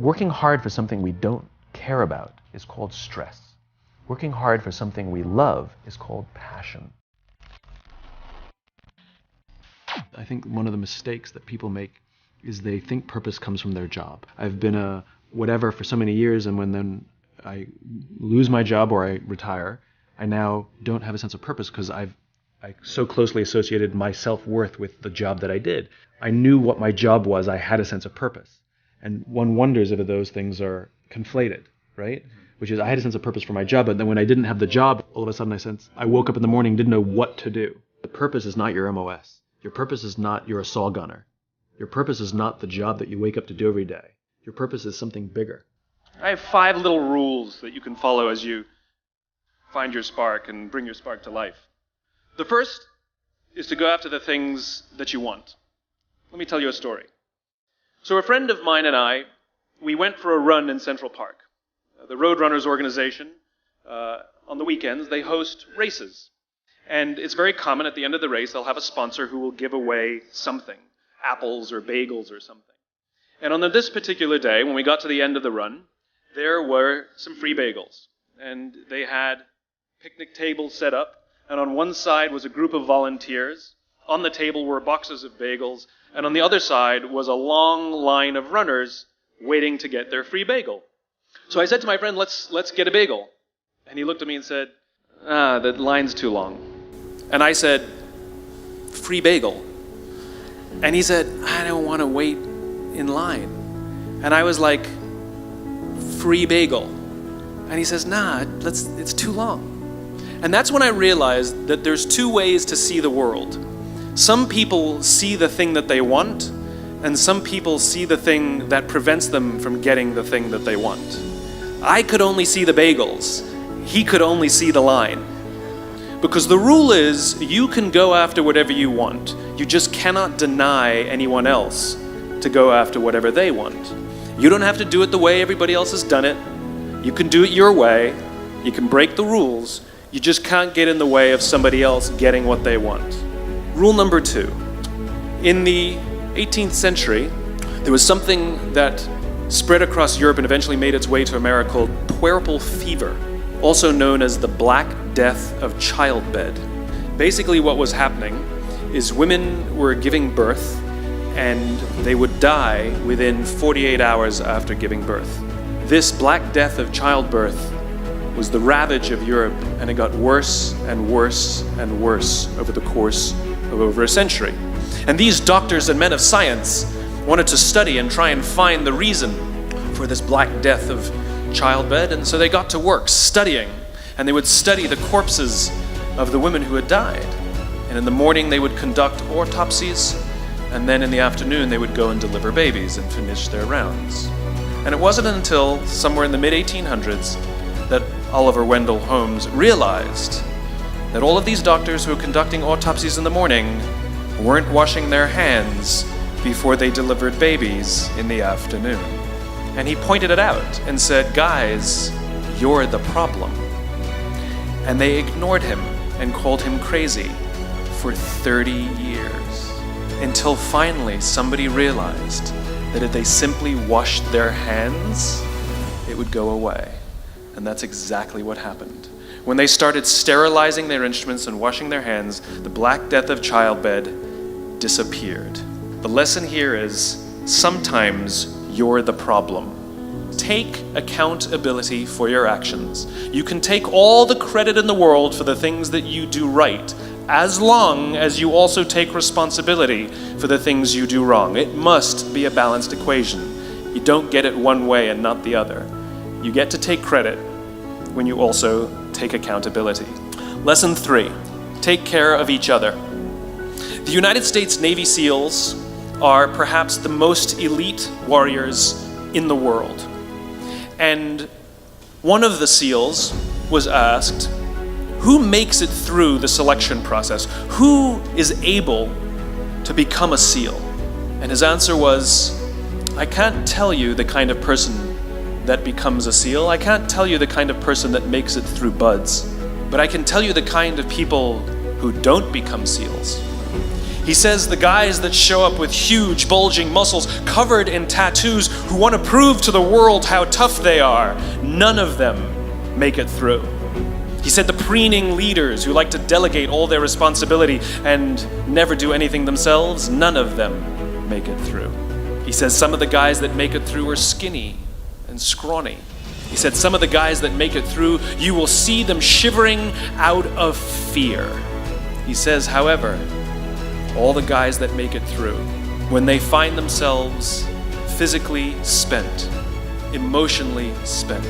Working hard for something we don't care about is called stress. Working hard for something we love is called passion. I think one of the mistakes that people make is they think purpose comes from their job. I've been a whatever for so many years, and when then I lose my job or I retire, I now don't have a sense of purpose because I so closely associated my self-worth with the job that I did. I knew what my job was. I had a sense of purpose. And one wonders if those things are conflated, right? Which is I had a sense of purpose for my job, but then when I didn't have the job, all of a sudden I woke up in the morning, didn't know what to do. The purpose is not your MOS. Your purpose is not you're a saw gunner. Your purpose is not the job that you wake up to do every day. Your purpose is something bigger. I have 5 little rules that you can follow as you find your spark and bring your spark to life. The first is to go after the things that you want. Let me tell you a story. So a friend of mine and I, we went for a run in Central Park. The Roadrunners organization, on the weekends, they host races. And it's very common at the end of the race, they'll have a sponsor who will give away something, apples or bagels or something. And on this particular day, when we got to the end of the run, there were some free bagels. And they had picnic tables set up, and on one side was a group of volunteers. On the table were boxes of bagels, and on the other side was a long line of runners waiting to get their free bagel. So I said to my friend, let's get a bagel. And he looked at me and said, the line's too long. And I said, free bagel. And he said, I don't want to wait in line. And I was like, free bagel. And he says, it's too long. And that's when I realized that there's 2 ways to see the world. Some people see the thing that they want, and some people see the thing that prevents them from getting the thing that they want. I could only see the bagels. He could only see the line. Because the rule is, you can go after whatever you want. You just cannot deny anyone else to go after whatever they want. You don't have to do it the way everybody else has done it. You can do it your way. You can break the rules. You just can't get in the way of somebody else getting what they want. Rule number 2. In the 18th century, there was something that spread across Europe and eventually made its way to America called puerperal fever, also known as the Black Death of childbed. Basically what was happening is women were giving birth and they would die within 48 hours after giving birth. This Black Death of childbirth was the ravage of Europe, and it got worse and worse and worse over the course of over a century. And these doctors and men of science wanted to study and try and find the reason for this Black Death of childbed, and so they got to work studying, and they would study the corpses of the women who had died. And in the morning they would conduct autopsies, and then in the afternoon they would go and deliver babies and finish their rounds. And it wasn't until somewhere in the mid-1800s that Oliver Wendell Holmes realized that all of these doctors who were conducting autopsies in the morning weren't washing their hands before they delivered babies in the afternoon. And he pointed it out and said, guys, you're the problem. And they ignored him and called him crazy for 30 years, until finally somebody realized that if they simply washed their hands, it would go away. And that's exactly what happened. When they started sterilizing their instruments and washing their hands, the Black Death of childbed disappeared. The lesson here is, sometimes you're the problem. Take accountability for your actions. You can take all the credit in the world for the things that you do right, as long as you also take responsibility for the things you do wrong. It must be a balanced equation. You don't get it one way and not the other. You get to take credit when you also take accountability. Lesson 3, take care of each other. The United States Navy SEALs are perhaps the most elite warriors in the world. And one of the SEALs was asked, who makes it through the selection process? Who is able to become a SEAL? And his answer was, I can't tell you the kind of person that becomes a SEAL. I can't tell you the kind of person that makes it through BUD/S, but I can tell you the kind of people who don't become SEALs. He says the guys that show up with huge, bulging muscles covered in tattoos who want to prove to the world how tough they are, none of them make it through. He said the preening leaders who like to delegate all their responsibility and never do anything themselves, none of them make it through. He says some of the guys that make it through are skinny and scrawny. He said some of the guys that make it through, you will see them shivering out of fear. He says, however, all the guys that make it through, when they find themselves physically spent, emotionally spent,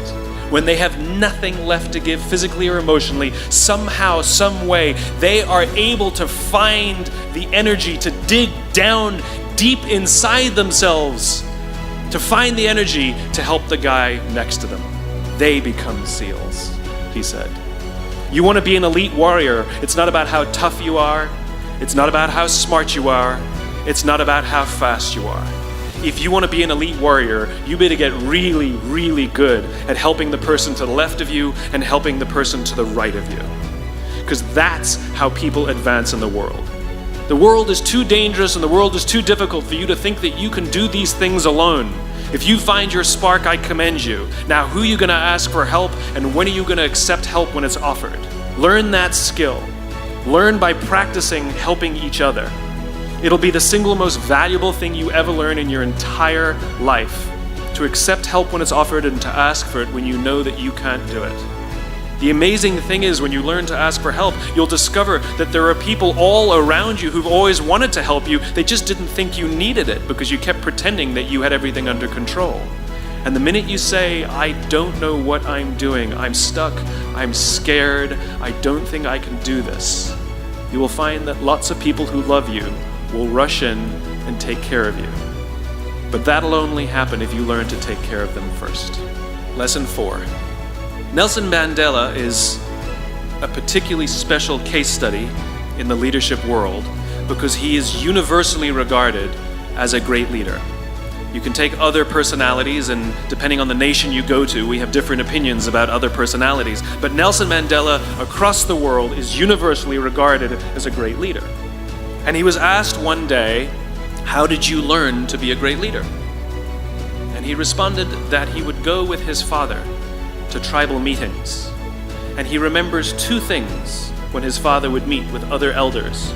when they have nothing left to give physically or emotionally, somehow, some way, they are able to find the energy to dig down deep inside themselves, to find the energy to help the guy next to them. They become SEALs, he said. You want to be an elite warrior. It's not about how tough you are. It's not about how smart you are. It's not about how fast you are. If you want to be an elite warrior, you better get really, really good at helping the person to the left of you and helping the person to the right of you. Because that's how people advance in the world. The world is too dangerous and the world is too difficult for you to think that you can do these things alone. If you find your spark, I commend you. Now, who are you going to ask for help, and when are you going to accept help when it's offered? Learn that skill. Learn by practicing helping each other. It'll be the single most valuable thing you ever learn in your entire life, to accept help when it's offered and to ask for it when you know that you can't do it. The amazing thing is, when you learn to ask for help, you'll discover that there are people all around you who've always wanted to help you. They just didn't think you needed it because you kept pretending that you had everything under control. And the minute you say, I don't know what I'm doing, I'm stuck, I'm scared, I don't think I can do this, you will find that lots of people who love you will rush in and take care of you. But that'll only happen if you learn to take care of them first. Lesson 4. Nelson Mandela is a particularly special case study in the leadership world because he is universally regarded as a great leader. You can take other personalities, and depending on the nation you go to, we have different opinions about other personalities. But Nelson Mandela across the world is universally regarded as a great leader. And he was asked one day, how did you learn to be a great leader? And he responded that he would go with his father to tribal meetings. And he remembers two things when his father would meet with other elders.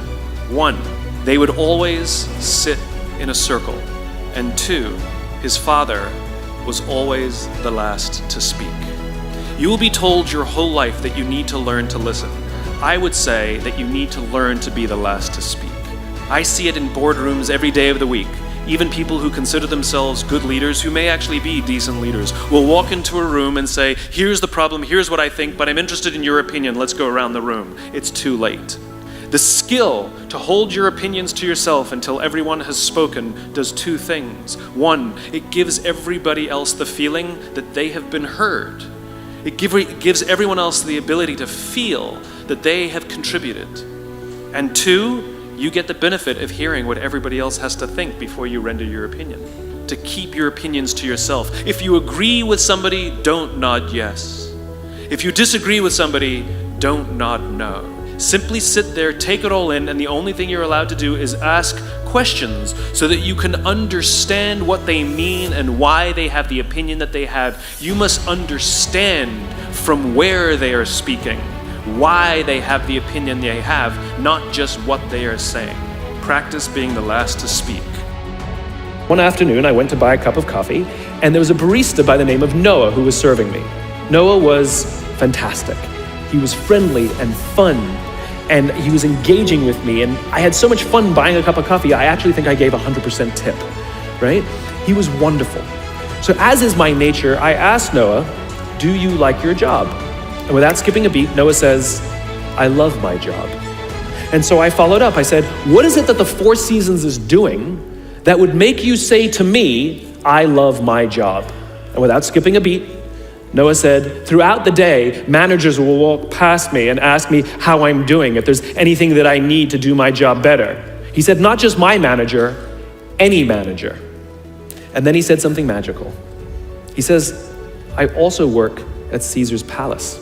One, they would always sit in a circle. And two, his father was always the last to speak. You will be told your whole life that you need to learn to listen. I would say that you need to learn to be the last to speak. I see it in boardrooms every day of the week. Even people who consider themselves good leaders, who may actually be decent leaders, will walk into a room and say, here's the problem, here's what I think, but I'm interested in your opinion, let's go around the room. It's too late. The skill to hold your opinions to yourself until everyone has spoken does two things. One, it gives everybody else the feeling that they have been heard. It gives everyone else the ability to feel that they have contributed. And two, you get the benefit of hearing what everybody else has to think before you render your opinion. To keep your opinions to yourself. If you agree with somebody, don't nod yes. If you disagree with somebody, don't nod no. Simply sit there, take it all in, and the only thing you're allowed to do is ask questions so that you can understand what they mean and why they have the opinion that they have. You must understand from where they are speaking, why they have the opinion they have, not just what they are saying. Practice being the last to speak. One afternoon, I went to buy a cup of coffee, and there was a barista by the name of Noah who was serving me. Noah was fantastic. He was friendly and fun, and he was engaging with me, and I had so much fun buying a cup of coffee, I actually think I gave 100% tip, right? He was wonderful. So as is my nature, I asked Noah, do you like your job? And without skipping a beat, Noah says, I love my job. And so I followed up. I said, what is it that the Four Seasons is doing that would make you say to me, I love my job? And without skipping a beat, Noah said, throughout the day, managers will walk past me and ask me how I'm doing, if there's anything that I need to do my job better. He said, not just my manager, any manager. And then he said something magical. He says, I also work at Caesar's palace.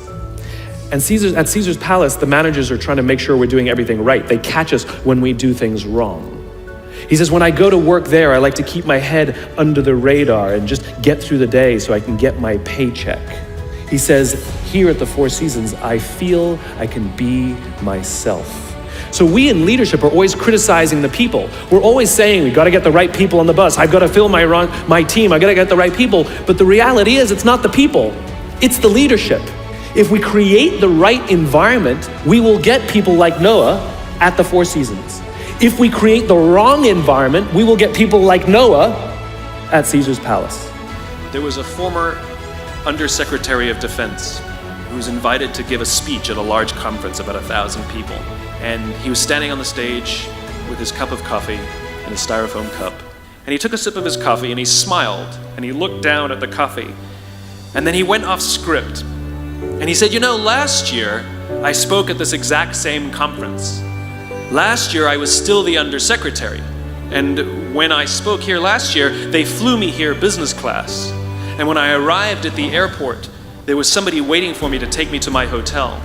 And at Caesar's Palace, the managers are trying to make sure we're doing everything right. They catch us when we do things wrong. He says, when I go to work there, I like to keep my head under the radar and just get through the day so I can get my paycheck. He says, here at the Four Seasons, I feel I can be myself. So we in leadership are always criticizing the people. We're always saying, we got to get the right people on the bus. I've got to fill my team. I got to get the right people. But the reality is, it's not the people. It's the leadership. If we create the right environment, we will get people like Noah at the Four Seasons. If we create the wrong environment, we will get people like Noah at Caesar's Palace. There was a former Undersecretary of Defense who was invited to give a speech at a large conference, about 1,000 people. And he was standing on the stage with his cup of coffee and a styrofoam cup. And he took a sip of his coffee and he smiled and he looked down at the coffee. And then he went off script. And he said, last year I spoke at this exact same conference. Last year I was still the undersecretary. And when I spoke here last year, they flew me here business class. And when I arrived at the airport, there was somebody waiting for me to take me to my hotel.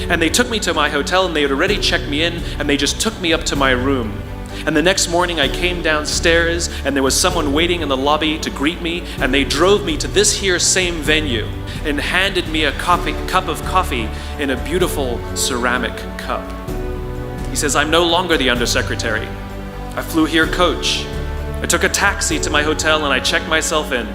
And they took me to my hotel and they had already checked me in and they just took me up to my room. And the next morning I came downstairs and there was someone waiting in the lobby to greet me, and they drove me to this here same venue and handed me a cup of coffee in a beautiful ceramic cup. He says, I'm no longer the undersecretary. I flew here coach. I took a taxi to my hotel and I checked myself in.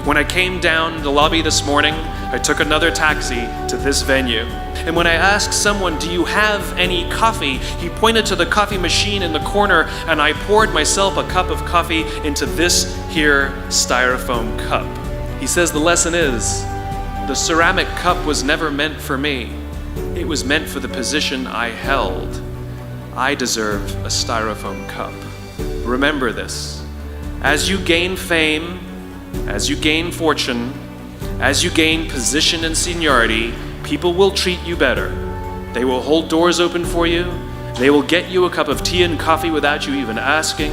When I came down the lobby this morning, I took another taxi to this venue. And when I asked someone, do you have any coffee? He pointed to the coffee machine in the corner and I poured myself a cup of coffee into this here styrofoam cup. He says the lesson is, the ceramic cup was never meant for me. It was meant for the position I held. I deserve a styrofoam cup. Remember this. As you gain fame, as you gain fortune, as you gain position and seniority, people will treat you better. They will hold doors open for you. They will get you a cup of tea and coffee without you even asking.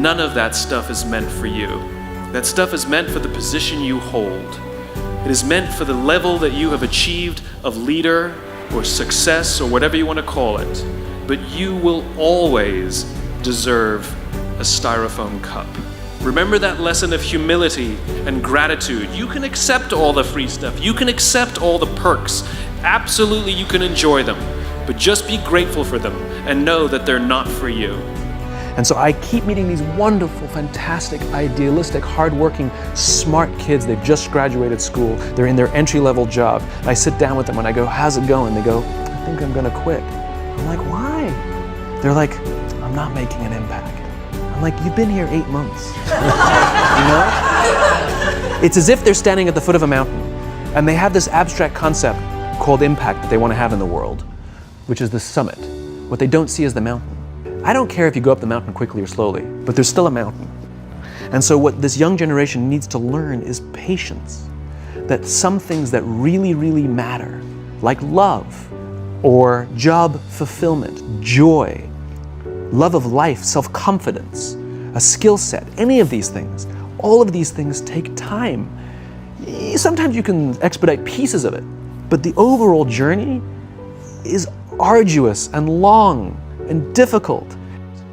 None of that stuff is meant for you. That stuff is meant for the position you hold. It is meant for the level that you have achieved of leader or success or whatever you want to call it. But you will always deserve a styrofoam cup. Remember that lesson of humility and gratitude. You can accept all the free stuff. You can accept all the perks. Absolutely, you can enjoy them. But just be grateful for them and know that they're not for you. And so I keep meeting these wonderful, fantastic, idealistic, hardworking, smart kids. They've just graduated school. They're in their entry-level job. I sit down with them and I go, how's it going? They go, I think I'm going to quit. I'm like, why? They're like, I'm not making an impact. I'm like, you've been here 8 months. It's as if they're standing at the foot of a mountain and they have this abstract concept called impact that they want to have in the world, which is the summit. What they don't see is the mountain. I don't care if you go up the mountain quickly or slowly, but there's still a mountain. And so what this young generation needs to learn is patience. That some things that really, really matter, like love or job fulfillment, joy, love of life, self-confidence, a skill set, any of these things, all of these things take time. Sometimes you can expedite pieces of it, but the overall journey is arduous and long and difficult.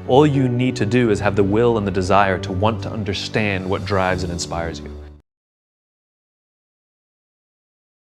All you need to do is have the will and the desire to want to understand what drives and inspires you.